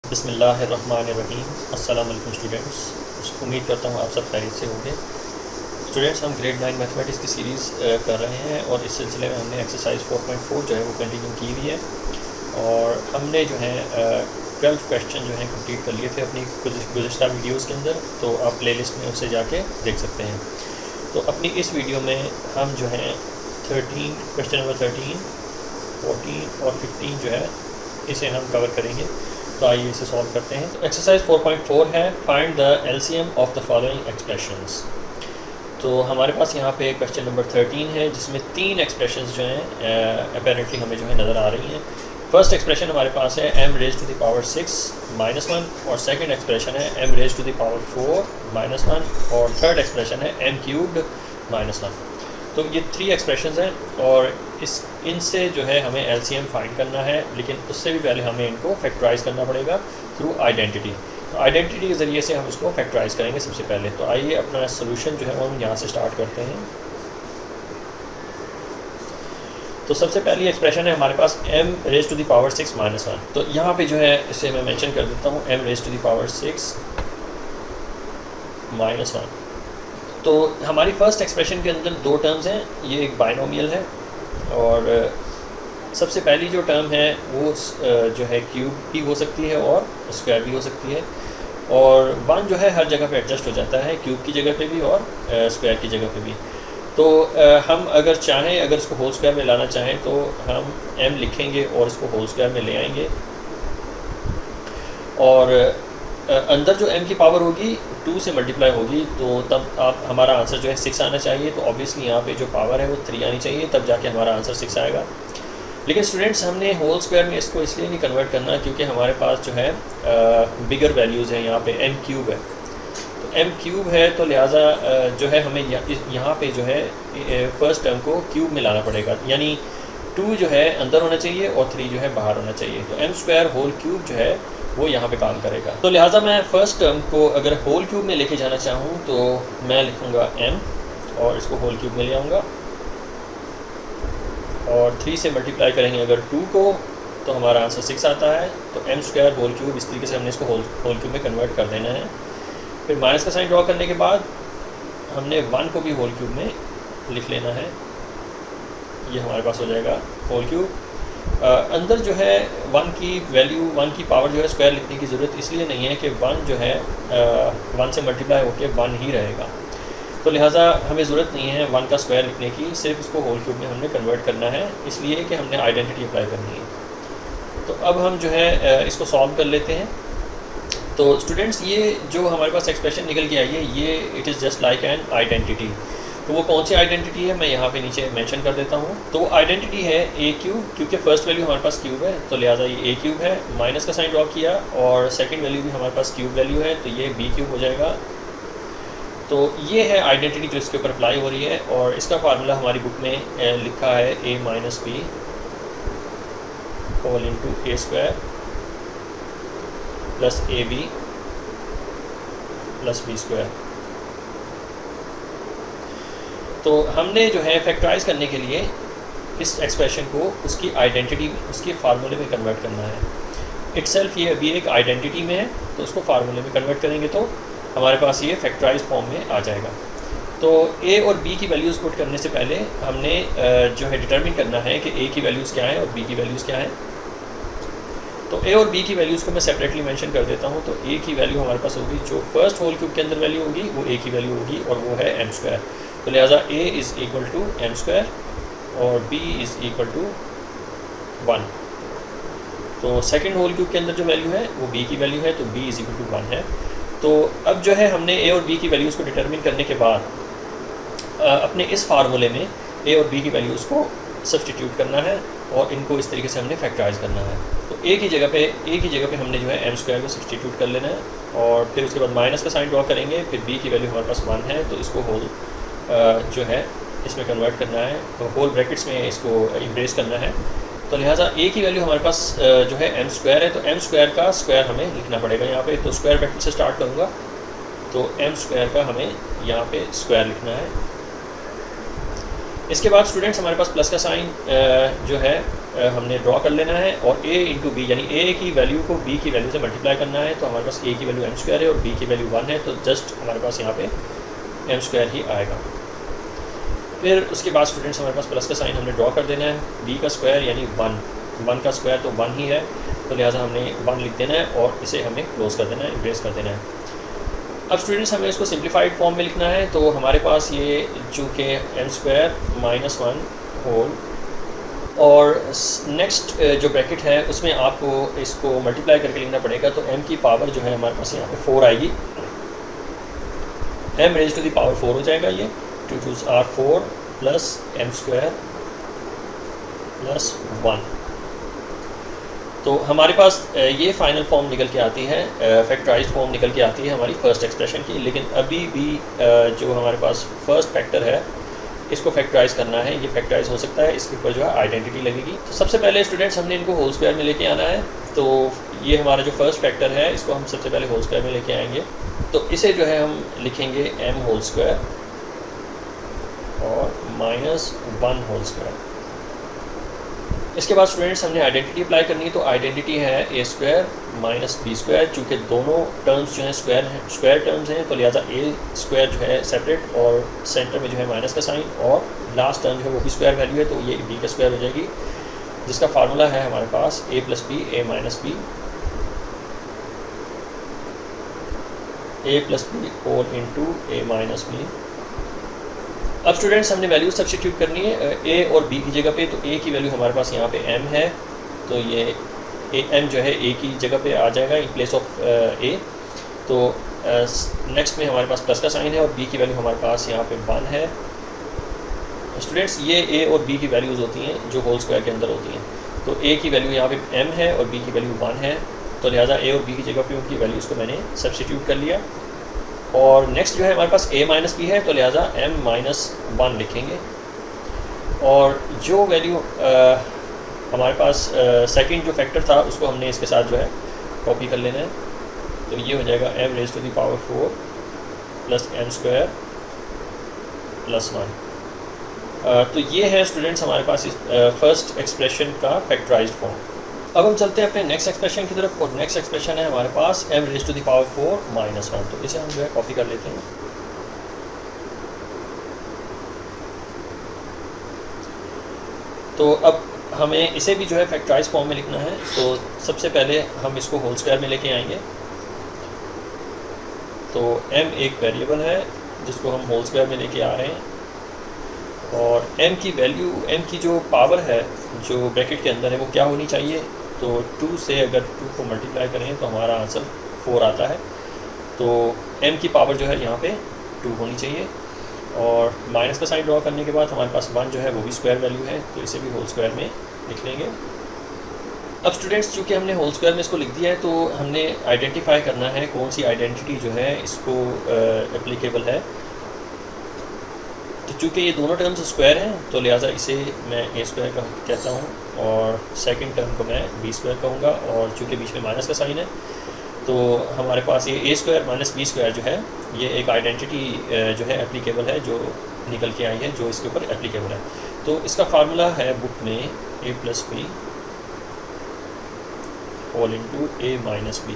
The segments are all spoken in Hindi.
बिस्मिल्लाहिर्रहमानिर्रहीम। अस्सलाम वालेकुम स्टूडेंट्स। उम्मीद करता हूँ आप सब खैरियत से होंगे। स्टूडेंट्स, हम ग्रेड 9 मैथमेटिक्स की सीरीज़ कर रहे हैं और इस सिलसिले में हमने एक्सरसाइज 4.4 जो है वो कंटिन्यू की हुई है और हमने जो है 12 क्वेश्चन जो हैं कंप्लीट कर लिए थे अपनी गुज़िश्ता वीडियोज़ के अंदर, तो आप प्ले लिस्ट में उससे जाके देख सकते हैं। तो अपनी इस वीडियो में हम जो है 13 क्वेश्चन नंबर 13, 14 और 15 जो है इसे हम कवर करेंगे। तो आइए इसे सॉल्व करते हैं। तो एक्सरसाइज 4.4 है find the LCM of the following expressions. तो हमारे पास यहाँ पे क्वेश्चन नंबर 13 है जिसमें 3 एक्सप्रेशंस जो हैं अपेरेंटली हमें जो है नज़र आ रही हैं। फर्स्ट एक्सप्रेशन हमारे पास है m raise to the power 6 -1 और सेकंड एक्सप्रेशन है m raise to the power 4 -1 और थर्ड एक्सप्रेशन है m क्यूब्ड -1। तो ये 3 एक्सप्रेशंस हैं और इनसे जो है हमें एलसीएम फाइंड करना है, लेकिन उससे भी पहले हमें इनको फैक्टराइज़ करना पड़ेगा थ्रू आइडेंटिटी। तो आइडेंटिटी के ज़रिए से हम इसको फैक्टराइज़ करेंगे सबसे पहले। तो आइए अपना सोल्यूशन जो है वो हम यहाँ से स्टार्ट करते हैं। तो सबसे पहली एक्सप्रेशन है हमारे पास m raise to the power 6 -1। तो यहाँ पे जो है इसे मैं मेंशन कर देता हूँ m raise to the power 6 -1। तो हमारी फ़र्स्ट एक्सप्रेशन के अंदर 2 टर्म्स हैं, ये एक बाइनोमियल है और सबसे पहली जो टर्म है वो जो है क्यूब भी हो सकती है और स्क्वायर भी हो सकती है, और 1 जो है हर जगह पे एडजस्ट हो जाता है, क्यूब की जगह पे भी और स्क्वायर की जगह पे भी। तो हम अगर चाहें, अगर इसको होल स्क्वायर में लाना चाहें तो हम m लिखेंगे और इसको होल स्क्वायर में ले आएंगे और अंदर जो m की पावर होगी 2 से मल्टीप्लाई होगी, तो तब आप हमारा आंसर जो है 6 आना चाहिए। तो ऑब्वियसली यहाँ पे जो पावर है वो 3 आनी चाहिए, तब जाके हमारा आंसर 6 आएगा। लेकिन स्टूडेंट्स, हमने होल स्क्वायर में इसको इसलिए नहीं कन्वर्ट करना क्योंकि हमारे पास जो है बिगर वैल्यूज़ हैं। यहाँ पे m क्यूब है, तो m क्यूब है, तो लिहाजा जो है हमें यहाँ पे जो है फर्स्ट टर्म को क्यूब में लाना पड़ेगा, यानी 2 जो है अंदर होना चाहिए और 3 जो है बाहर होना चाहिए। तो m स्क्वायर होल क्यूब जो है वो यहाँ पे काम करेगा। तो लिहाजा मैं फ़र्स्ट टर्म को अगर होल क्यूब में लेके जाना चाहूँ तो मैं लिखूँगा m और इसको होल क्यूब में ले आऊँगा और 3 से मल्टीप्लाई करेंगे अगर 2 को तो हमारा आंसर 6 आता है। तो m स्क्वायर होल क्यूब, इस तरीके से हमने इसको होल क्यूब में कन्वर्ट कर देना है। फिर माइनस का साइन ड्रॉ करने के बाद हमने 1 को भी होल क्यूब में लिख लेना है, ये हमारे पास हो जाएगा होल क्यूब। अंदर जो है 1 की वैल्यू, 1 की पावर जो है स्क्वायर लिखने की ज़रूरत इसलिए नहीं है कि 1 जो है 1 से मल्टीप्लाई होकर 1 ही रहेगा, तो लिहाजा हमें ज़रूरत नहीं है 1 का स्क्वायर लिखने की, सिर्फ इसको होल क्यूब में हमने कन्वर्ट करना है, इसलिए कि हमने आइडेंटिटी अप्लाई करनी है। तो अब हम जो है इसको सॉल्व कर लेते हैं। तो स्टूडेंट्स, ये जो हमारे पास एक्सप्रेशन निकल के आई है, ये it is just like an identity. तो वो कौन सी आइडेंटिटी है मैं यहाँ पे नीचे मेंशन कर देता हूँ। तो वो आइडेंटिटी है a क्यूब, क्योंकि फर्स्ट वैल्यू हमारे पास क्यूब है तो लिहाजा ये a क्यूब है। माइनस का साइन ड्रॉ किया और सेकंड वैल्यू भी हमारे पास क्यूब वैल्यू है, तो ये b क्यूब हो जाएगा। तो ये है आइडेंटिटी जो इसके ऊपर अप्लाई हो रही है और इसका फार्मूला हमारी बुक में लिखा है a minus B whole into A square plus A B plus B square. तो हमने जो है फैक्टराइज़ करने के लिए इस एक्सप्रेशन को उसकी आइडेंटिटी, उसके फार्मूले में कन्वर्ट करना है। इटसेल्फ ये अभी एक आइडेंटिटी में है, तो उसको फार्मूले में कन्वर्ट करेंगे तो हमारे पास ये फैक्टराइज फॉर्म में आ जाएगा। तो a और b की वैल्यूज़ पुट करने से पहले हमने जो है डिटरमिन करना है कि a की वैल्यूज़ क्या हैं और b की वैल्यूज़ क्या हैं। तो a और b की वैल्यूज़ को मैं सेपरेटली मेंशन कर देता हूँ। तो a की वैल्यू हमारे पास होगी, जो फर्स्ट होल क्यूब के अंदर वैल्यू होगी वो a की वैल्यू होगी और वो है m स्क्वायर। तो लिहाजा a is equal to m square और b इज़ इक्वल टू 1। तो सेकंड होल क्यूब के अंदर जो वैल्यू है वो b की वैल्यू है, तो b इज़ इक्वल टू 1 है। तो अब जो है हमने a और b की वैल्यूज़ को डिटरमिन करने के बाद अपने इस फार्मूले में a और b की वैल्यूज़ को सब्सटीट्यूट करना है और इनको इस तरीके से हमने फैक्टराइज़ करना है। तो a की जगह पे हमने जो है m स्क्वायर को सब्सटीट्यूट कर लेना है और फिर उसके बाद माइनस का साइन ड्रॉ करेंगे। फिर b की वैल्यू हमारे पास 1 है, तो इसको होल जो है इसमें कन्वर्ट करना है, तो होल ब्रैकेट्स में इसको इम्ब्रेस करना है। तो लिहाजा a की वैल्यू हमारे पास जो है m स्क्वायर है, तो m स्क्वायर का स्क्वायर हमें लिखना पड़ेगा यहाँ पे। तो स्क्वायर ब्रैकेट से स्टार्ट करूँगा, तो m स्क्वायर का हमें यहाँ पे स्क्वायर लिखना है। इसके बाद स्टूडेंट्स हमारे पास प्लस का साइन जो है हमने ड्रॉ कर लेना है और a इंटू बी यानी a की वैल्यू को b की वैल्यू से मल्टीप्लाई करना है। तो हमारे पास a की वैल्यू m स्क्वायर है और b की वैल्यू 1 है, तो जस्ट हमारे पास यहाँ पे m स्क्वायर ही आएगा। फिर उसके बाद स्टूडेंट्स हमारे पास प्लस का साइन हमने ड्रॉ कर देना है, b का स्क्वायर यानी 1 का स्क्वायर तो 1 ही है, तो लिहाजा हमने 1 लिख देना है और इसे हमें क्लोज कर देना है, इम्प्रेस कर देना है। अब स्टूडेंट्स हमें इसको सिंप्लीफाइड फॉर्म में लिखना है, तो हमारे पास ये चूँकि m स्क्वायर माइनस 1 होल और नेक्स्ट जो ब्रैकेट है उसमें आपको इसको मल्टीप्लाई करके लिखना पड़ेगा। तो m की पावर जो है हमारे पास यहाँ पे 4 आएगी, m raise to the power 4 हो जाएगा ये, 2 2 are 4 plus m square plus 1। तो हमारे पास ये फाइनल फॉर्म निकल के आती है, फैक्टराइज्ड फॉर्म निकल के आती है हमारी फर्स्ट एक्सप्रेशन की। लेकिन अभी भी जो हमारे पास फर्स्ट फैक्टर है इसको फैक्टराइज करना है, ये फैक्टराइज हो सकता है, इसके ऊपर जो है आइडेंटिटी लगेगी। तो सबसे पहले स्टूडेंट्स हमने इनको होल स्क्वायर में लेके आना है। तो ये हमारा जो फर्स्ट फैक्टर है इसको हम सबसे पहले होल स्क्वायर में लेके आएंगे। तो इसे जो है हम लिखेंगे m होल स्क्वायर और माइनस 1 होल स्क्वायर। इसके बाद स्टूडेंट्स हमने आइडेंटिटी अप्लाई करनी है, तो आइडेंटिटी है a square minus B square. चूँकि दोनों टर्म्स जो हैं स्क्वायर टर्म्स हैं, तो लिहाजा a स्क्वायर जो है सेपरेट और सेंटर में जो है माइनस का साइन और लास्ट टर्म जो है वो भी स्क्वायर वैल्यू है, तो ये b का स्क्वायर हो जाएगी, जिसका फार्मूला है हमारे पास a plus B a minus B a plus B whole into a minus B. अब स्टूडेंट्स हमने वैल्यू सब्स्टिट्यूट करनी है a और b की जगह पे। तो a की वैल्यू हमारे पास यहाँ पे m है, तो ये m जो है a की जगह पे आ जाएगा इन प्लेस ऑफ a। तो नेक्स्ट में हमारे पास प्लस का साइन है और b की वैल्यू हमारे पास यहाँ पे 1 है। स्टूडेंट्स ये a और b की वैल्यूज़ होती हैं जो होल स्क्वायर के अंदर होती हैं। तो a की वैल्यू यहाँ पे m है और b की वैल्यू 1 है, तो लिहाजा a और b की जगह पे उनकी वैल्यूज़ को मैंने सब्स्टिट्यूट कर लिया। और नेक्स्ट जो है हमारे पास a माइनस बी है, तो लिहाजा m माइनस 1 लिखेंगे। और जो वैल्यू हमारे पास सेकंड जो फैक्टर था उसको हमने इसके साथ जो है कॉपी कर लेना है। तो ये हो जाएगा m raise to the power 4 plus m square plus 1। तो ये है स्टूडेंट्स हमारे पास इस फर्स्ट एक्सप्रेशन का फैक्टराइज्ड फॉर्म। अब हम चलते हैं अपने नेक्स्ट एक्सप्रेशन की तरफ, और नेक्स्ट एक्सप्रेशन है हमारे पास m raise to the power 4 minus 1। तो इसे हम जो है कॉपी कर लेते हैं। तो अब हमें इसे भी जो है फैक्टराइज फॉर्म में लिखना है। तो सबसे पहले हम इसको होल स्क्वायर में लेके आएंगे। तो m एक वेरिएबल है जिसको हम होल स्क्वायर में लेके आ रहे हैं, और m की वैल्यू, m की जो पावर है जो ब्रैकेट के अंदर है वो क्या होनी चाहिए। तो 2 से अगर 2 को मल्टीप्लाई करें तो हमारा आंसर 4 आता है। तो m की पावर जो है यहाँ पे 2 होनी चाहिए, और माइनस का साइन ड्रॉ करने के बाद हमारे पास 1 जो है वो भी स्क्वायर वैल्यू है, तो इसे भी होल स्क्वायर में लिख लेंगे। अब स्टूडेंट्स चूँकि हमने होल स्क्वायर में इसको लिख दिया है, तो हमने आइडेंटिफाई करना है कौन सी आइडेंटिटी जो है इसको एप्लीकेबल है। तो चूँकि ये दोनों टर्म्स स्क्वायर हैं, तो लिहाजा इसे मैं a स्क्वायर का कहता हूँ और सेकंड टर्म को मैं b स्क्वायर कहूँगा। और चूँकि बीच में माइनस का साइन है, तो हमारे पास ये a square minus b square जो है ये एक आइडेंटिटी जो है एप्लीकेबल है, जो निकल के आई है, जो इसके ऊपर एप्लीकेबल है। तो इसका फार्मूला है बुक में a plus B whole into a minus B.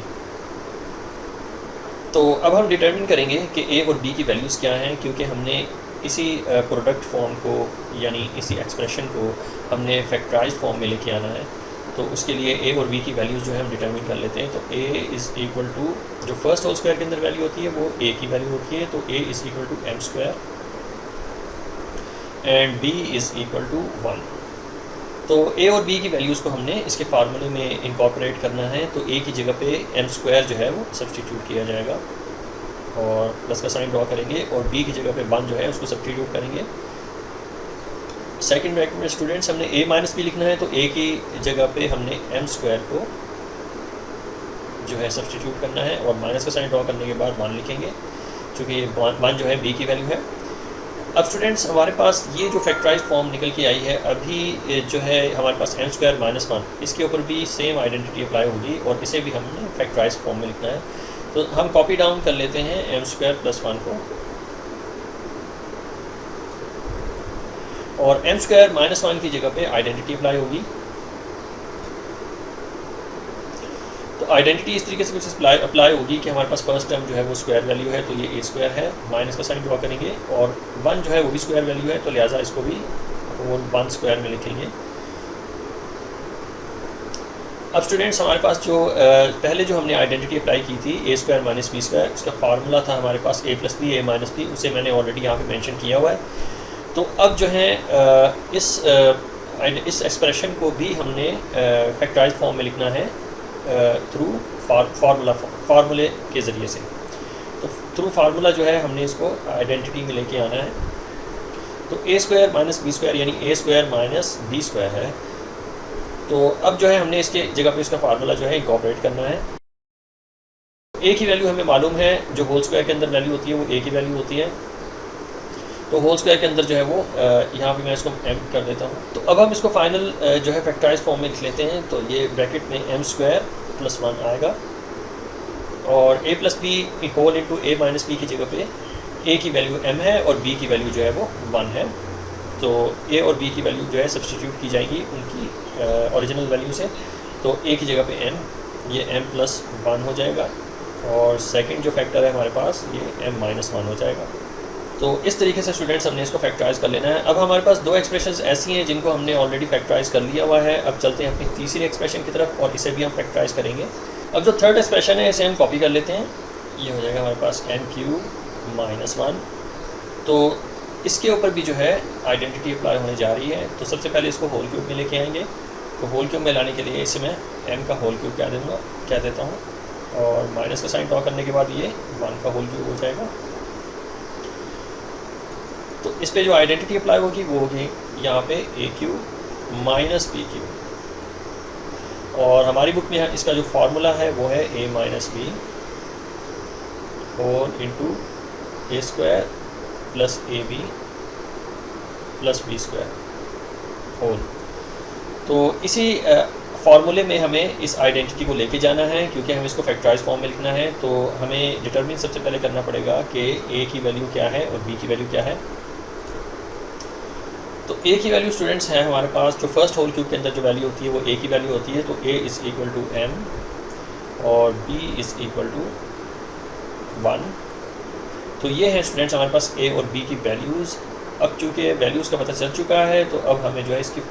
तो अब हम डिटर्मिन करेंगे कि a और b की वैल्यूज़ क्या हैं, क्योंकि हमने इसी प्रोडक्ट फॉर्म को यानी इसी एक्सप्रेशन को हमने फैक्टराइज्ड फॉर्म में लेके आना है। तो उसके लिए a और b की वैल्यूज़ जो है हम डिटर्मिन कर लेते हैं। तो a इज़ इक्वल टू, जो फर्स्ट होल स्क्वायर के अंदर वैल्यू होती है वो a की वैल्यू होती है, तो a is equal to m square and b is equal to 1। तो a और b की वैल्यूज़ को हमने इसके फार्मूले में इनकॉर्पोरेट करना है। तो a की जगह पे m स्क्वायर जो है वो सब्स्टिट्यूट किया जाएगा और प्लस का साइन ड्रॉ करेंगे, और b की जगह पे 1 जो है उसको सब्स्टिट्यूट करेंगे। सेकंड ब्रैकेट में स्टूडेंट्स हमने a माइनस बी लिखना है, तो a की जगह पे हमने m स्क्वायर को जो है सब्स्टिट्यूट करना है, और माइनस का साइन ड्रॉ करने के बाद 1 लिखेंगे, क्योंकि ये 1 जो है b की वैल्यू है। अब स्टूडेंट्स हमारे पास ये जो फैक्टराइज फॉर्म निकल के आई है अभी जो है हमारे पास m स्क्वायर माइनस 1, इसके ऊपर भी सेम आइडेंटिटी अप्लाई होगी और इसे भी हमने फैक्टराइज फॉर्म में लिखना है। तो हम कॉपी डाउन कर लेते हैं m स्क्वायर प्लस 1 को, और एम स्क्वायर माइनस 1 की जगह पे आइडेंटिटी अप्लाई होगी। तो आइडेंटिटी इस तरीके से कुछ अप्लाई होगी कि हमारे पास फर्स्ट टर्म जो है वो स्क्वायर वैल्यू है, तो ये ए स्क्वायर है, माइनस का साइन ड्रॉ करेंगे, और 1 जो है वो भी स्क्वायर वैल्यू है, तो लिहाजा इसको भी वो 1 स्क्वायर में लिखेंगे। अब स्टूडेंट्स हमारे पास जो पहले जो हमने आइडेंटिटी अप्लाई की थी ए स्क्वायर माइनस बी स्क्वायर, उसका फार्मूला था हमारे पास ए प्लस बी ए माइनस बी, उसे मैंने ऑलरेडी यहाँ पे मेंशन किया हुआ है। तो अब जो है इस एक्सप्रेशन को भी हमने फैक्टराइज फॉर्म में लिखना है थ्रू फार्मूले के ज़रिए से। तो थ्रू फार्मूला जो है हमने इसको आइडेंटिटी में लेके आना है। तो ए स्क्वायर माइनस बी स्क्वायर यानी ए स्क्वायर माइनस बी स्क्वायर है। तो अब जो है हमने इसके जगह पे इसका फार्मूला जो है इंकॉर्पोरेट करना है। ए की वैल्यू हमें मालूम है, जो होल स्क्वायर के अंदर वैल्यू होती है वो ए की वैल्यू होती है। तो होल स्क्वायर के अंदर जो है वो यहाँ पे मैं इसको एम कर देता हूँ। तो अब हम इसको फाइनल जो है फैक्टराइज फॉर्म में लिख लेते हैं। तो ये ब्रैकेट में एम स्क्वायर प्लस 1 आएगा, और ए प्लस बी होल इंटू ए माइनस बी की जगह पे ए की वैल्यू एम है और बी की वैल्यू जो है वो 1 है। तो ए और बी की वैल्यू जो है सब्सटीट्यूट की जाएंगी उनकी ओरिजिनल वैल्यू से। तो ए की जगह पे एम, ये एम प्लस 1 हो जाएगा, और सेकंड जो फैक्टर है हमारे पास ये एम माइनस 1 हो जाएगा। तो इस तरीके से स्टूडेंट्स हमने इसको फैक्टराइज कर लेना है। अब हमारे पास दो एक्सप्रेशंस ऐसी हैं जिनको हमने ऑलरेडी फैक्टराइज कर लिया हुआ है। अब चलते हैं अपनी तीसरी एक्सप्रेशन की तरफ, और इसे भी हम फैक्टराइज करेंगे। अब जो थर्ड एक्सप्रेशन है इसे हम कॉपी कर लेते हैं। ये हो जाएगा हमारे पास एम क्यू माइनस 1। तो इसके ऊपर भी जो है आइडेंटिटी अप्लाई होने जा रही है। तो सबसे पहले इसको होल क्यूब में लेके आएंगे। तो होल क्यूब में लाने के लिए इसे मैं एम का होल क्यूब क्या देता हूँ, और माइनस का साइन ड्रॉ करने के बाद ये 1 का होल क्यूब हो जाएगा। तो इस पे जो आइडेंटिटी अप्लाई होगी वो होगी यहाँ पे ए क्यूब माइनस बी क्यूब, और हमारी बुक में इसका जो फार्मूला है वो है A minus B whole into A square plus A B plus B square whole. तो इसी फार्मूले में हमें इस आइडेंटिटी को लेके जाना है, क्योंकि हमें इसको फैक्टराइज फॉर्म में लिखना है। तो हमें डिटरमिन सबसे पहले करना पड़ेगा कि ए की वैल्यू क्या है और बी की वैल्यू क्या है। तो ए की वैल्यू स्टूडेंट्स हैं हमारे पास, जो फर्स्ट होल क्यूब के अंदर जो वैल्यू होती है वो ए की वैल्यू होती है। तो A is equal to M और बी इज़ इक्वल टू 1। तो ये है स्टूडेंट्स हमारे पास ए और बी की वैल्यूज़। अब चूँकि वैल्यूज़ का पता चल चुका है, तो अब हमें जो है इसकी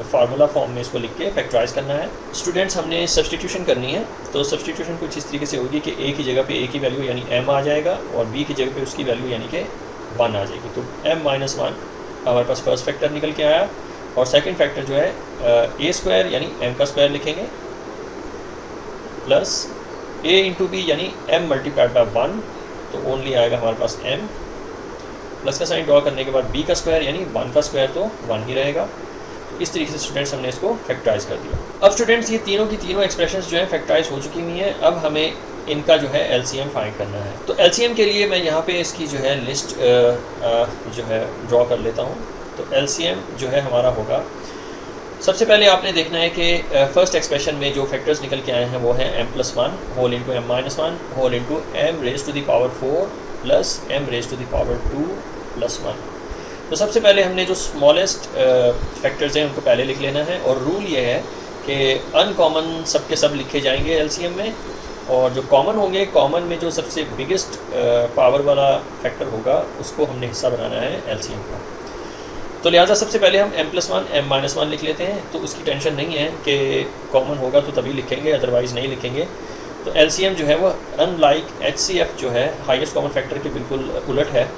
फार्मूला फॉर्म में इसको लिख के फैक्टराइज करना है। स्टूडेंट्स हमने सब्सटीट्यूशन करनी है। तो सब्सटीट्यूशन कुछ इस तरीके से होगी कि ए की जगह पे ए की वैल्यू यानी एम आ जाएगा, और बी की जगह पे उसकी वैल्यू यानी कि 1 आ जाएगी। तो एम माइनस 1 हमारे पास फर्स्ट फैक्टर निकल के आया, और सेकंड फैक्टर जो है ए स्क्वायर यानी एम का स्क्वायर लिखेंगे प्लस ए इंटू बी यानी एम मल्टीप्लाइड बाय 1, तो ओनली आएगा हमारे पास एम, प्लस का साइन ड्रॉ करने के बाद बी का स्क्वायर यानी 1 का स्क्वायर तो 1 ही रहेगा। तो इस तरीके से स्टूडेंट्स हमने इसको फैक्टराइज कर दिया। अब स्टूडेंट्स ये तीनों की तीनों एक्सप्रेशंस जो है फैक्टराइज हो चुकी हुई हैं। अब हमें इनका जो है एलसीएम फाइंड करना है। तो एलसीएम के लिए मैं यहाँ पे इसकी जो है लिस्ट जो है ड्रॉ कर लेता हूँ। तो एलसीएम जो है हमारा होगा, सबसे पहले आपने देखना है कि फर्स्ट एक्सप्रेशन में जो फैक्टर्स निकल के आए हैं वो है M plus 1 whole into M minus 1 whole into M raise to the power 4 plus M raise to the power 2 plus 1। तो सबसे पहले हमने जो स्मॉलेस्ट फैक्टर्स हैं उनको पहले लिख लेना है, और रूल ये है कि अनकॉमन सब के सब लिखे जाएंगे एलसीएम में, और जो कॉमन होंगे, कॉमन में जो सबसे बिगेस्ट पावर वाला फैक्टर होगा उसको हमने हिस्सा बनाना है एलसीएम का। तो लिहाजा सबसे पहले हम m प्लस 1 m माइनस 1 लिख लेते हैं। तो उसकी टेंशन नहीं है कि कॉमन होगा तो तभी लिखेंगे, अदरवाइज़ नहीं लिखेंगे। तो एलसीएम जो है वो अनलाइक एचसीएफ जो है हाईएस्ट कॉमन फैक्टर के बिल्कुल उलट है।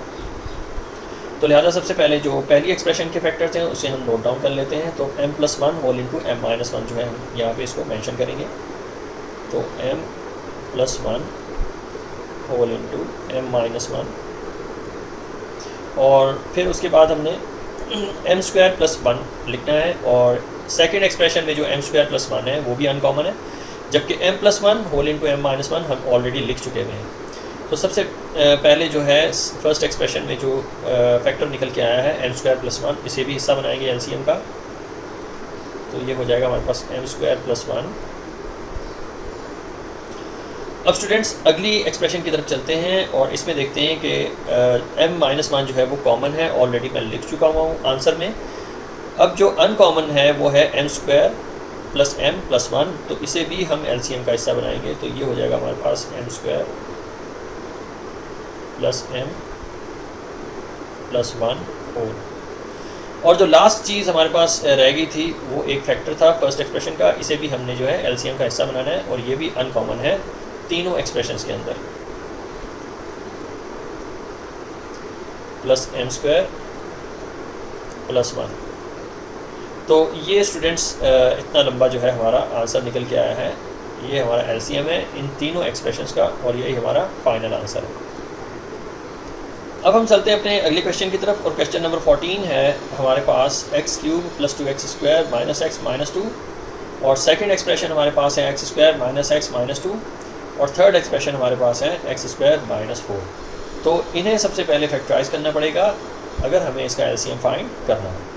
तो लिहाजा सबसे पहले जो पहली एक्सप्रेशन के फैक्टर्स हैं उसे हम नोट डाउन कर लेते हैं। तो m plus 1 whole into M minus 1 जो है हम यहाँ पे इसको मेंशन करेंगे। तो m plus 1 whole into M minus 1, और फिर उसके बाद हमने एम स्क्वायर प्लस 1 लिखना है, और सेकेंड एक्सप्रेशन में जो एम स्क्वायर प्लस 1 है वो भी अनकॉमन है, जबकि m plus 1 whole into M minus 1 हम ऑलरेडी लिख चुके हुए हैं। तो सबसे पहले जो है फर्स्ट एक्सप्रेशन में जो फैक्टर निकल के आया है एम स्क्वायर प्लस 1, इसे भी हिस्सा बनाएंगे एलसीएम का। तो ये हो जाएगा हमारे पास एम स्क्वायर प्लस 1। अब स्टूडेंट्स अगली एक्सप्रेशन की तरफ चलते हैं और इसमें देखते हैं कि m-1 जो है वो कॉमन है, ऑलरेडी मैं लिख चुका हुआ हूँ आंसर में। अब जो अनकॉमन है वो है m² प्लस m प्लस 1, तो इसे भी हम LCM का हिस्सा बनाएंगे, तो ये हो जाएगा हमारे पास m² plus m plus 1 whole. और जो लास्ट चीज़ हमारे पास रह गई थी वो एक फैक्टर था फर्स्ट एक्सप्रेशन का, इसे भी हमने जो है LCM का हिस्सा बनाना है, और ये भी अनकॉमन है तीनों एक्सप्रेशंस के अंदर। प्लस m² प्लस 1, तो ये स्टूडेंट्स इतना लंबा जो है हमारा आंसर निकल के आया है। ये हमारा LCM है इन तीनों एक्सप्रेशंस का, और यही हमारा फाइनल आंसर है। अब हम चलते हैं अपने अगले क्वेश्चन की तरफ, और क्वेश्चन नंबर 14 है हमारे पास x³ plus 2x² minus x minus 2, और सेकंड एक्सप्रेशन हमारे पास है x² माइनस x माइनस 2, और थर्ड एक्सप्रेशन हमारे पास है x² माइनस 4। तो इन्हें सबसे पहले फैक्टराइज करना पड़ेगा अगर हमें इसका LCM फाइंड करना है।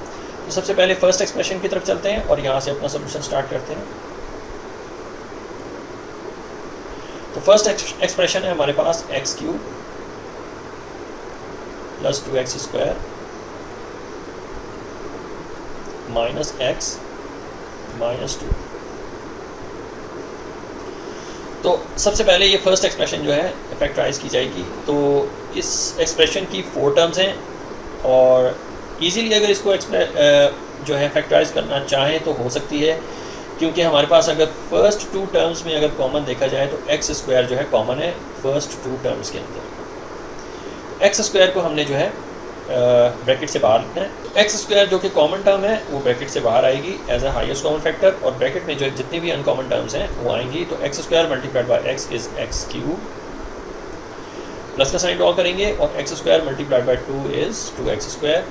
तो सबसे पहले फर्स्ट एक्सप्रेशन की तरफ चलते हैं और यहाँ से अपना सोल्यूशन स्टार्ट करते हैं। तो फर्स्ट एक्सप्रेशन है हमारे पास x³ plus 2x² minus x minus 2। तो सबसे पहले ये फर्स्ट एक्सप्रेशन जो है फैक्टराइज की जाएगी। तो इस एक्सप्रेशन की 4 टर्म्स हैं, और इजीली अगर इसको जो है फैक्टराइज करना चाहें तो हो सकती है, क्योंकि हमारे पास अगर फर्स्ट 2 टर्म्स में अगर कॉमन देखा जाए तो x² जो है कॉमन है फर्स्ट 2 टर्म्स के अंदर। x² को हमने जो है ब्रैकेट से बाहर लिखना है। x² जो कि कॉमन टर्म है वो ब्रैकेट से बाहर आएगी as a highest common factor, और ब्रैकेट में जो जितनी भी अनकॉमन टर्म्स हैं वो आएंगी। तो x² multiplied by x is x³ plus का साइन ड्रॉ करेंगे, और x² multiplied by 2 is 2x²।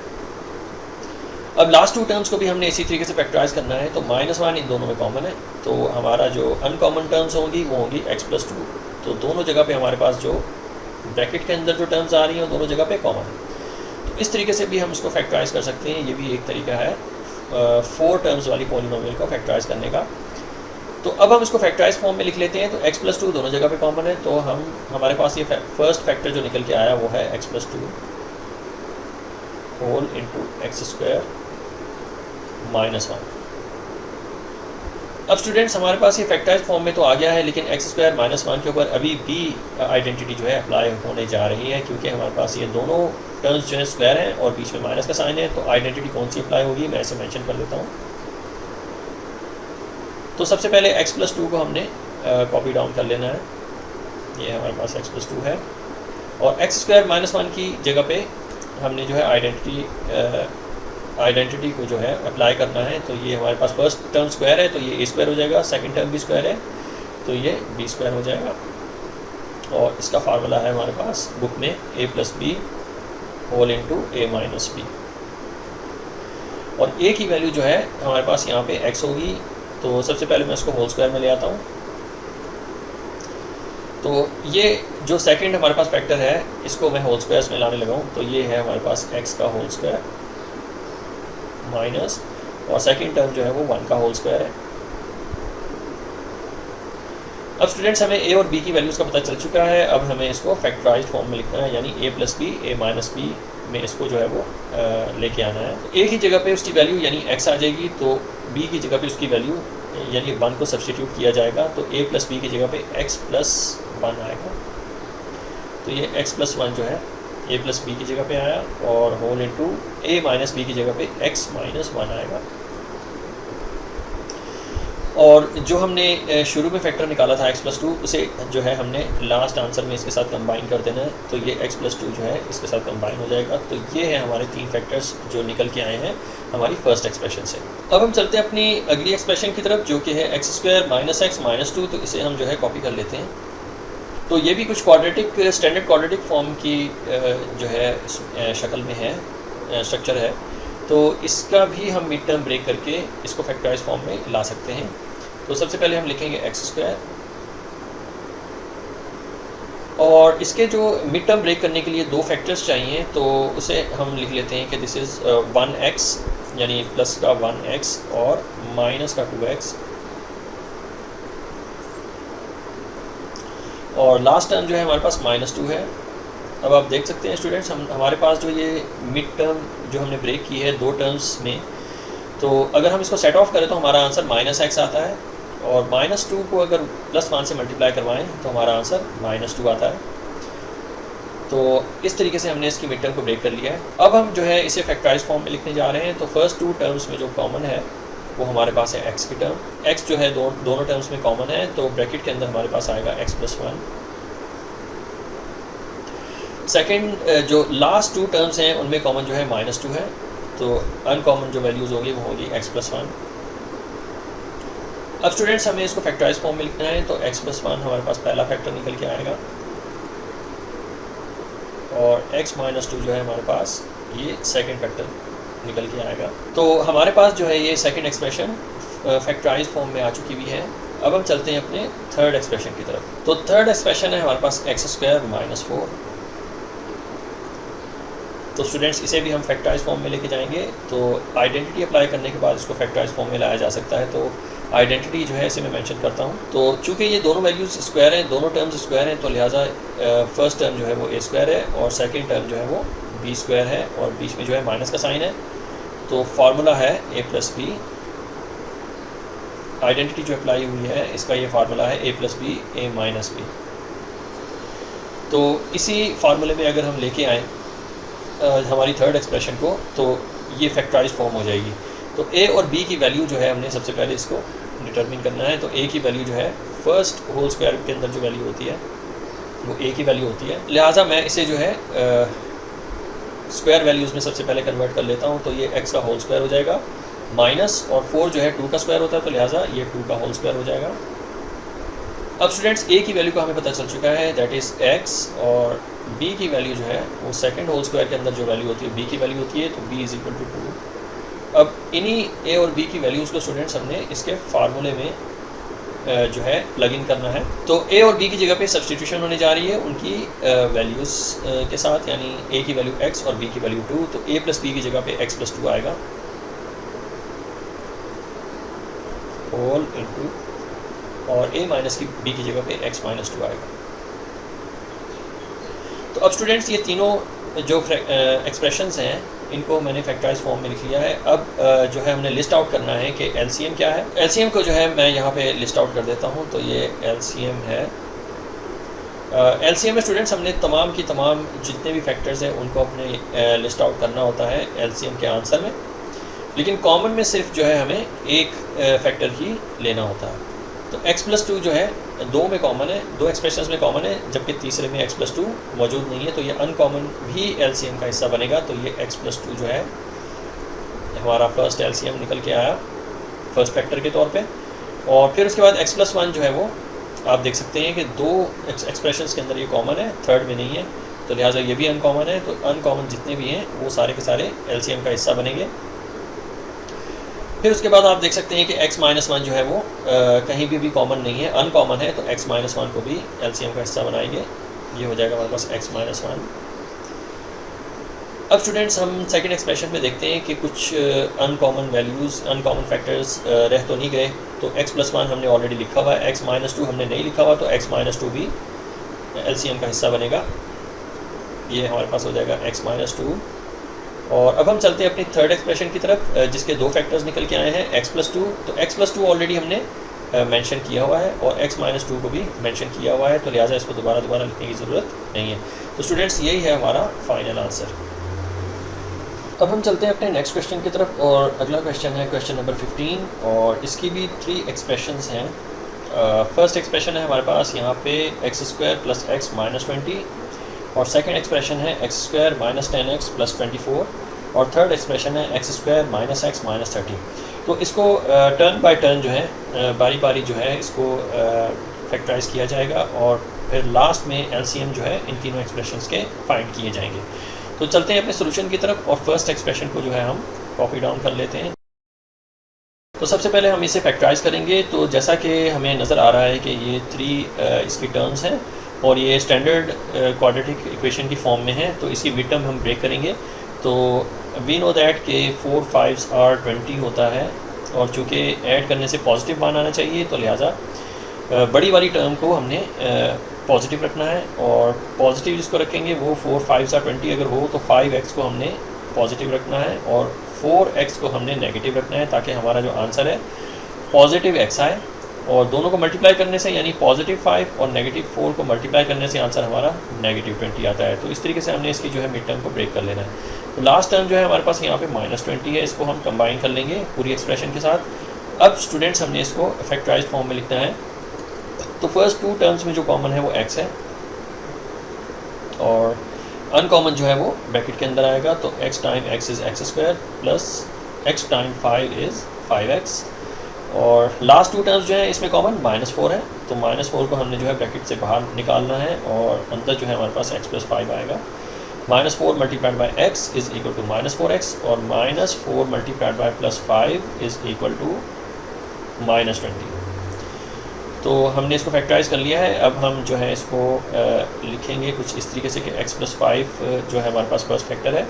अब लास्ट 2 टर्म्स को भी हमने इसी तरीके से फैक्टराइज करना है। तो -1 इन दोनों में कॉमन है, तो हमारा जो अनकॉमन टर्म्स होंगी वो होंगी x प्लस 2। तो दोनों जगह पे हमारे पास जो ब्रैकेट के अंदर जो टर्म्स आ रही हैं दोनों जगह पे कॉमन है। तो इस तरीके से भी हम इसको फैक्टराइज कर सकते हैं, ये भी एक तरीका है 4 टर्म्स वाली पॉलिनोमियल को फैक्टराइज करने का। तो अब हम इसको फैक्टराइज फॉर्म में लिख लेते हैं। तो x प्लस 2 दोनों जगह पे कॉमन है, तो हमारे पास ये फर्स्ट फैक्टर जो निकल के आया वो है x plus 2 whole into x² minus 1। अब स्टूडेंट्स हमारे पास ये फैक्टराइज फॉर्म में तो आ गया है, लेकिन x² माइनस 1 के ऊपर अभी भी आइडेंटिटी जो है अप्लाई होने जा रही है, क्योंकि हमारे पास ये दोनों टर्म्स जो है स्क्वायर हैं और बीच में माइनस का साइन है। तो आइडेंटिटी कौन सी अप्लाई होगी मैं इसे मेंशन कर देता हूँ। तो सबसे पहले x प्लस 2 को हमने कॉपी डाउन कर लेना है, ये हमारे पास x प्लस 2 है, और x² माइनस 1 की जगह पे हमने जो है आइडेंटिटी को जो है अप्लाई करना है। तो ये हमारे पास फर्स्ट टर्म स्क्वायर है तो ये a² हो जाएगा, सेकंड टर्म भी स्क्वायर है तो ये b² हो जाएगा, और इसका फार्मूला है हमारे पास बुक में a plus B whole into a minus B, और a की वैल्यू जो है हमारे पास यहाँ पे x होगी। तो सबसे पहले मैं इसको होल स्क्वायर में ले आता हूँ। तो ये जो सेकंड हमारे पास फैक्टर है इसको मैं होल स्क्वायर्स में लाने लगा हूँ। तो ये है हमारे पास x का होल स्क्वायर माइनस, और सेकंड टर्म जो है वो 1 का होल स्क्वायर है। अब स्टूडेंट्स हमें a और b की वैल्यूज़ का पता चल चुका है। अब हमें इसको फैक्टराइज्ड फॉर्म में लिखना है, यानी a plus B a minus B में इसको जो है वो लेके आना है। तो a की जगह पे उसकी वैल्यू यानी x आ जाएगी, तो b की जगह पे उसकी वैल्यू यानी 1 को सब्सटीट्यूट किया जाएगा। तो a प्लस बी की जगह पे x प्लस 1 आएगा। तो ये x प्लस 1 जो है a प्लस बी की जगह पे आया, और whole into a minus B की जगह पे x माइनस 1 आएगा। और जो हमने शुरू में फैक्टर निकाला था x प्लस 2 उसे जो है हमने लास्ट आंसर में इसके साथ कंबाइन कर देना है। तो ये x प्लस 2 जो है इसके साथ कंबाइन हो जाएगा। तो ये है हमारे 3 फैक्टर्स जो निकल के आए हैं हमारी फर्स्ट एक्सप्रेशन से। अब हम चलते हैं अपनी अगली एक्सप्रेशन की तरफ जो कि है x² माइनस x माइनस 2। तो इसे हम जो है कॉपी कर लेते हैं। तो ये भी कुछ क्वाड्रेटिक स्टैंडर्ड क्वाड्रेटिक फॉर्म की जो है शक्ल में है, स्ट्रक्चर है। तो इसका भी हम मिड टर्म ब्रेक करके इसको फैक्टराइज फॉर्म में ला सकते हैं। तो सबसे पहले हम लिखेंगे x², और इसके जो मिड टर्म ब्रेक करने के लिए 2 फैक्टर्स चाहिए। तो उसे हम लिख लेते हैं कि दिस इज़ 1x यानी प्लस का 1x और माइनस का 2x। और लास्ट टर्म जो है हमारे पास -2 है। अब आप देख सकते हैं स्टूडेंट्स, हमारे पास जो ये मिड टर्म जो हमने ब्रेक की है 2 टर्म्स में, तो अगर हम इसको सेट ऑफ करें तो हमारा आंसर -x आता है, और -2 को अगर +1 से मल्टीप्लाई करवाएं तो हमारा आंसर -2 आता है। तो इस तरीके से हमने इसकी मिड टर्म को ब्रेक कर लिया है। अब हम जो है इसे फैक्टराइज फॉर्म में लिखने जा रहे हैं। तो फर्स्ट 2 टर्म्स में जो कॉमन है वो हमारे पास है x की टर्म। x जो है दोनों टर्म्स में कॉमन है, तो ब्रैकेट के अंदर हमारे पास आएगा x + 1। सेकेंड जो लास्ट 2 टर्म्स हैं उनमें कॉमन जो है -2 है, तो अनकॉमन जो वैल्यूज़ होगी वो होगी x + 1। अब स्टूडेंट्स हमें इसको फैक्टराइज फॉर्म में लिखना है, तो x + 1 हमारे पास पहला फैक्टर निकल के आएगा, और x - 2 जो है हमारे पास ये सेकंड फैक्टर निकल के आएगा। तो हमारे पास जो है ये सेकंड एक्सप्रेशन फैक्टराइज फॉर्म में आ चुकी हुई है। अब हम चलते हैं अपने थर्ड एक्सप्रेशन की तरफ। तो थर्ड एक्सप्रेशन है हमारे पास x² - 4। तो स्टूडेंट्स इसे भी हम फैक्टराइज फॉर्म में लेके जाएंगे। तो आइडेंटिटी अप्लाई करने के बाद इसको फैक्टराइज फॉर्म में लाया जा सकता है। तो आइडेंटिटी जो है इसे मैं मेंशन करता हूँ। तो चूँकि ये दोनों वैल्यूज़ स्क्वायर हैं, दोनों टर्म्स स्क्वायर हैं, तो लिहाजा फर्स्ट टर्म जो है वो a² है और सेकंड टर्म जो है वो b² है, और बीच में जो है माइनस का साइन है। तो फार्मूला है a + b। आइडेंटिटी जो अप्लाई हुई है इसका ये फार्मूला है a + b a - b। तो इसी फार्मूले में अगर हम लेके आएँ हमारी थर्ड एक्सप्रेशन को, तो ये फैक्टराइज फॉर्म हो जाएगी। तो a और b की वैल्यू जो है हमने सबसे पहले इसको डिटरमिन करना है। तो a की वैल्यू जो है फर्स्ट होल स्क्वायर के अंदर जो वैल्यू होती है वो a की वैल्यू होती है। लिहाजा मैं इसे जो है स्क्वायर वैल्यूज़ में सबसे पहले कन्वर्ट कर लेता हूँ। तो ये x का होल स्क्वायर हो जाएगा, माइनस और 4 जो है 2 का स्क्वायर होता है, तो लिहाजा ये 2 का होल स्क्वायर हो जाएगा। अब स्टूडेंट्स a की वैल्यू का हमें पता चल चुका है, दैट इज़ x, और b की वैल्यू जो है वो सेकंड होल स्क्वायर के अंदर जो वैल्यू होती है b की वैल्यू होती है, तो b = 2। अब इन्हीं a और b की वैल्यूज़ को स्टूडेंट्स हमने इसके फार्मूले में जो है प्लग इन करना है। तो a और b की जगह पे सब्स्टिट्यूशन होने जा रही है उनकी वैल्यूज़ के साथ, यानी a की वैल्यू x और b की वैल्यू 2। तो a + b की जगह पे x + 2 आएगा, होल इंटू, और a - b की जगह पे x - 2 आएगा। तो अब स्टूडेंट्स ये तीनों जो एक्सप्रेशंस हैं इनको मैंने फैक्टराइज फॉर्म में लिख लिया है। अब जो है हमने लिस्ट आउट करना है कि एलसीएम क्या है। एलसीएम को जो है मैं यहाँ पे लिस्ट आउट कर देता हूँ। तो ये एलसीएम है। एलसीएम में स्टूडेंट्स हमने तमाम की तमाम जितने भी फैक्टर्स हैं उनको अपने लिस्ट आउट करना होता है एलसीएम के आंसर में, लेकिन कॉमन में सिर्फ जो है हमें एक फैक्टर ही लेना होता है। तो x + 2 जो है 2 में कॉमन है, 2 एक्सप्रेशंस में कॉमन है, जबकि तीसरे में x + 2 मौजूद नहीं है, तो ये अनकॉमन भी एलसीएम का हिस्सा बनेगा। तो ये x + 2 जो है हमारा फर्स्ट एलसीएम निकल के आया फर्स्ट फैक्टर के तौर पे। और फिर उसके बाद x + 1 जो है वो आप देख सकते हैं कि 2 एक्सप्रेशंस के अंदर ये कॉमन है, थर्ड में नहीं है, तो लिहाजा ये भी अनकॉमन है। तो अनकॉमन जितने भी हैं वो सारे के सारे एलसीएम का हिस्सा बनेंगे। फिर उसके बाद आप देख सकते हैं कि x - 1 जो है वो कहीं भी कॉमन नहीं है, अनकॉमन है, तो x - 1 को भी एलसीएम का हिस्सा बनाएंगे। ये हो जाएगा हमारे पास x - 1। अब स्टूडेंट्स हम सेकंड एक्सप्रेशन में देखते हैं कि कुछ अनकॉमन वैल्यूज़, अनकॉमन फैक्टर्स रह तो नहीं गए। तो x + 1 हमने ऑलरेडी लिखा हुआ है, x - 2 हमने नहीं लिखा हुआ, तो x - 2 भी एलसीएम का हिस्सा बनेगा। ये हमारे पास हो जाएगा x - 2। और अब हम चलते हैं अपनी थर्ड एक्सप्रेशन की तरफ जिसके 2 फैक्टर्स निकल के आए हैं, x + 2। तो x + 2 ऑलरेडी हमने मेंशन किया हुआ है और x - 2 को भी मेंशन किया हुआ है, तो लिहाजा इसको दोबारा लिखने की ज़रूरत नहीं है। तो स्टूडेंट्स यही है हमारा फाइनल आंसर। अब हम चलते हैं अपने नेक्स्ट क्वेश्चन की तरफ, और अगला क्वेश्चन है क्वेश्चन नंबर 15, और इसकी भी 3 एक्सप्रेशंस हैं। फर्स्ट एक्सप्रेशन है हमारे पास यहाँ पे x² + x - 20, और सेकंड एक्सप्रेशन है x² - 10x + 24, और थर्ड एक्सप्रेशन है x² - x - 30। तो इसको टर्न बाय टर्न जो है बारी बारी जो है इसको फैक्टराइज किया जाएगा, और फिर लास्ट में एलसीएम जो है इन तीनों एक्सप्रेशंस के फाइंड किए जाएंगे। तो चलते हैं अपने सोल्यूशन की तरफ, और फर्स्ट एक्सप्रेशन को जो है हम कॉपी डाउन कर लेते हैं। तो सबसे पहले हम इसे फैक्टराइज करेंगे। तो जैसा कि हमें नज़र आ रहा है कि ये 3 इसकी टर्म्स हैं, और ये स्टैंडर्ड क्वाड्रेटिक इक्वेशन की फॉर्म में है, तो इसकी मिड टर्म हम ब्रेक करेंगे। तो वी नो दैट कि 4 5s are 20 होता है, और चूँकि ऐड करने से पॉजिटिव मान आना चाहिए, तो लिहाजा बड़ी वाली टर्म को हमने पॉजिटिव रखना है, और पॉजिटिव जिसको रखेंगे वो 4 5 20 अगर हो तो 5x को हमने पॉजिटिव रखना है और 4x को हमने नेगेटिव रखना है, ताकि हमारा जो आंसर है पॉजिटिव x आए। और दोनों को मल्टीप्लाई करने से यानी पॉजिटिव 5 और नेगेटिव 4 को मल्टीप्लाई करने से आंसर हमारा नेगेटिव 20 आता है। तो इस तरीके से हमने इसकी जो है मिड टर्म को ब्रेक कर लेना है। तो लास्ट टर्म जो है हमारे पास यहाँ पे -20 है, इसको हम कंबाइन कर लेंगे पूरी एक्सप्रेशन के साथ। अब स्टूडेंट्स हमने इसको फैक्टराइज्ड फॉर्म में लिखना है। तो फर्स्ट 2 टर्म्स में जो कॉमन है वो x है, और अनकॉमन जो है वो ब्रैकेट के अंदर आएगा। तो x time x is x² plus x time 5 is 5x, और लास्ट 2 टर्म्स जो है इसमें कॉमन -4 है। तो -4 को हमने जो है ब्रैकेट से बाहर निकालना है, और अंदर जो है हमारे पास x + 5 आएगा। -4 multiplied by x is equal to -4x, और -4 multiplied by +5 is equal to -20। तो हमने इसको फैक्टराइज कर लिया है। अब हम जो है इसको लिखेंगे कुछ इस तरीके से कि x + 5 जो है हमारे पास फर्स्ट फैक्टर है,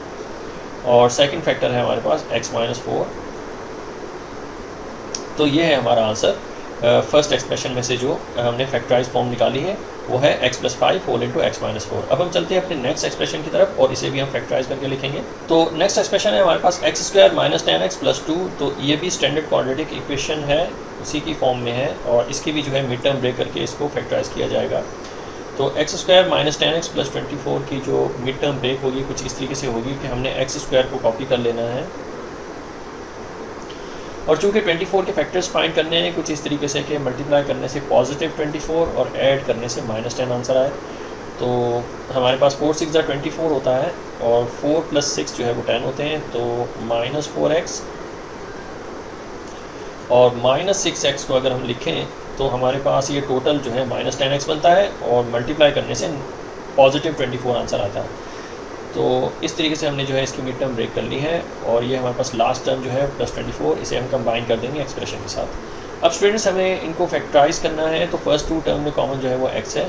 और सेकंड फैक्टर है हमारे पास x - 4। तो ये है हमारा आंसर। फर्स्ट एक्सप्रेशन में से जो हमने फैक्टराइज फॉर्म निकाली है वो है x + 5 होल इंटू x - 4। अब हम चलते हैं अपने नेक्स्ट एक्सप्रेशन की तरफ, और इसे भी हम फैक्टराइज करके लिखेंगे। तो नेक्स्ट एक्सप्रेशन है हमारे पास x² - 10x + 2। तो ये भी स्टैंडर्ड क्वाड्रेटिक इक्वेशन है, उसी की फॉर्म में है, और इसकी भी जो है मिड टर्म ब्रेक करके इसको फैक्टराइज किया जाएगा। तो x² - 10x + 24 की जो मिड टर्म ब्रेक होगी कुछ इस तरीके से होगी कि हमने x² को कॉपी कर लेना है, और चूँकि 24 के फैक्टर्स फाइंड करने हैं कुछ इस तरीके से कि मल्टीप्लाई करने से पॉजिटिव 24 और ऐड करने से -10 आंसर आए। तो हमारे पास 4 6 24 होता है, और 4 + 6 जो है वो 10 होते हैं। तो -4x और -6x को अगर हम लिखें तो हमारे पास ये टोटल जो है -10x बनता है, और मल्टीप्लाई करने से पॉजिटिव 24 आंसर आता है। तो इस तरीके से हमने जो है इसकी मिड टर्म ब्रेक कर ली है, और ये हमारे पास लास्ट टर्म जो है +24, इसे हम कंबाइन कर देंगे एक्सप्रेशन के साथ। अब स्टूडेंट्स हमें इनको फैक्टराइज करना है। तो फर्स्ट 2 टर्म में कॉमन जो है वो x है,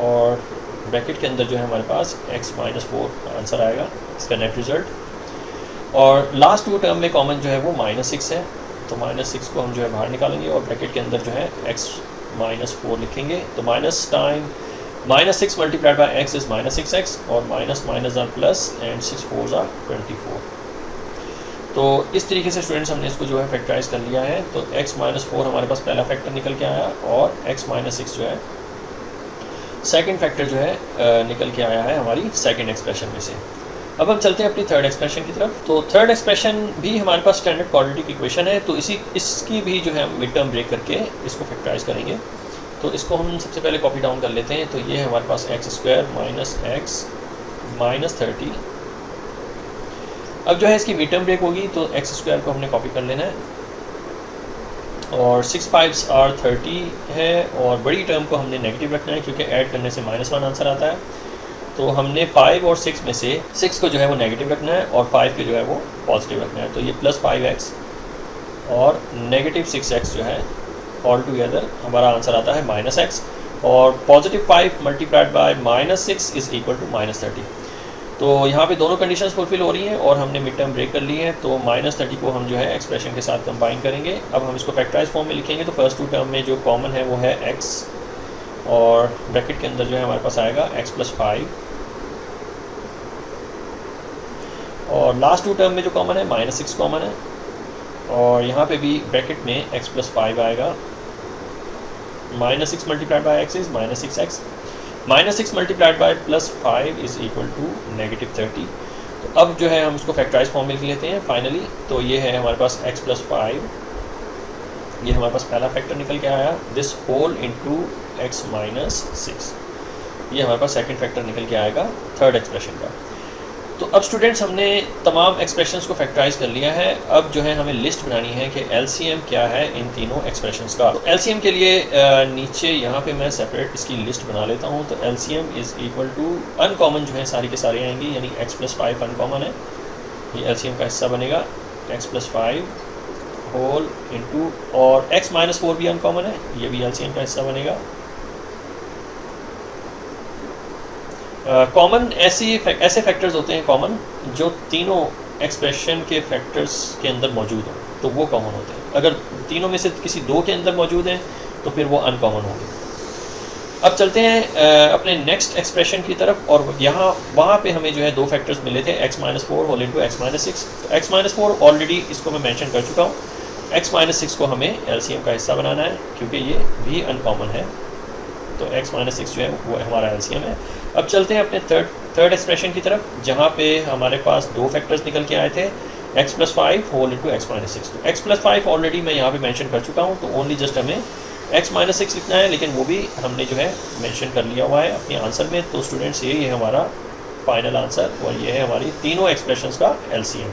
और ब्रैकेट के अंदर जो है हमारे पास x - 4 आंसर आएगा, इसका नेट रिज़ल्ट। और लास्ट 2 टर्म में कॉमन जो है वो -6 है। तो -6 को हम जो है बाहर निकालेंगे, और ब्रैकेट के अंदर जो है x - 4 लिखेंगे। तो -6 multiplied by x is -6x, और minus are plus, and 6 4s are 24। तो इस तरीके से स्टूडेंट्स हमने इसको जो है फैक्टराइज कर लिया है। तो x - 4 हमारे पास पहला फैक्टर निकल के आया, और x - 6 जो है सेकंड फैक्टर जो है निकल के आया है हमारी सेकंड एक्सप्रेशन में से। अब हम चलते हैं अपनी थर्ड एक्सप्रेशन की तरफ। तो थर्ड एक्सप्रेशन भी हमारे पास स्टैंडर्ड क्वाड्रेटिक इक्वेशन है, तो इसकी भी जो है हम मिड टर्म ब्रेक करके इसको फैक्टराइज करेंगे। तो इसको हम सबसे पहले कॉपी डाउन कर लेते हैं। तो ये है हमारे पास x² - x - 30। अब जो है इसकी मिड टर्म ब्रेक होगी, तो x² को हमने कॉपी कर लेना है, और 6 5s आर 30 है, और बड़ी टर्म को हमने नेगेटिव रखना है क्योंकि ऐड करने से -1 आंसर आता है। तो हमने 5 और 6 में से 6 को जो है वो नेगेटिव रखना है, और 5 को जो है वो पॉजिटिव रखना है। तो ये +5x और -6x जो है ऑल टुगेदर हमारा आंसर आता है -x, और +5 multiplied by -6 is equal to -30। तो यहाँ पे दोनों कंडीशंस फुलफिल हो रही हैं, और हमने मिड टर्म ब्रेक कर ली है। तो -30 को हम जो है एक्सप्रेशन के साथ कंबाइन करेंगे। अब हम इसको फैक्टराइज फॉर्म में लिखेंगे। तो फर्स्ट 2 टर्म में जो कॉमन है वो है x, और ब्रैकेट के अंदर जो है हमारे पास आएगा x + 5, और लास्ट 2 टर्म में जो कॉमन है -6 कॉमन है, और यहाँ पे भी ब्रैकेट में x + 5 आएगा। -6 multiplied by x is -6x, -6 multiplied by +5 is equal to -30। तो अब जो है हम इसको फैक्टराइज फॉर्म में लिख लेते हैं फाइनली। तो ये है हमारे पास x + 5, ये हमारे पास पहला फैक्टर निकल के आया, दिस होल इंटू x - 6। ये हमारे पास सेकंड फैक्टर निकल के आएगा थर्ड एक्सप्रेशन का। तो अब स्टूडेंट्स हमने तमाम एक्सप्रेशंस को फैक्टराइज कर लिया है। अब जो है हमें लिस्ट बनानी है कि एलसीएम क्या है इन तीनों एक्सप्रेशंस का। तो एलसीएम के लिए नीचे यहाँ पे मैं सेपरेट इसकी लिस्ट बना लेता हूँ। तो LCM is equal to uncommon जो है सारी के सारे आएंगी, यानी x + 5 अनकॉमन है, ये एलसीएम का हिस्सा बनेगा। x + 5 होल इंटू, और x - 4 भी अनकॉमन है, ये भी एलसीएम का हिस्सा बनेगा। कॉमन ऐसे फैक्टर्स होते हैं कॉमन जो तीनों एक्सप्रेशन के फैक्टर्स के अंदर मौजूद हों, तो वो कॉमन होते हैं। अगर तीनों में से किसी 2 के अंदर मौजूद हैं तो फिर वो अनकॉमन होंगे। अब चलते हैं अपने नेक्स्ट एक्सप्रेशन की तरफ, और वहाँ पे हमें जो है दो फैक्टर्स मिले थे, x-4 होल इंटू x-6। तो x-4 ऑलरेडी इसको मैं मेंशन कर चुका हूँ, x-6 को हमें एलसीएम का हिस्सा बनाना है क्योंकि ये भी अनकॉमन है, तो x-6 जो है वो हमारा एलसीएम है। अब चलते हैं अपने थर्ड एक्सप्रेशन की तरफ, जहाँ पे हमारे पास दो फैक्टर्स निकल के आए थे, x+5 होल इंटू x-6। तो x+5 ऑलरेडी मैं यहाँ पे मेंशन कर चुका हूँ, तो ओनली जस्ट हमें x-6 लिखना है, लेकिन वो भी हमने जो है मेंशन कर लिया हुआ है अपने आंसर में। तो स्टूडेंट्स ये है हमारा फाइनल आंसर, और ये है हमारी तीनों एक्सप्रेशंस का एलसीएम।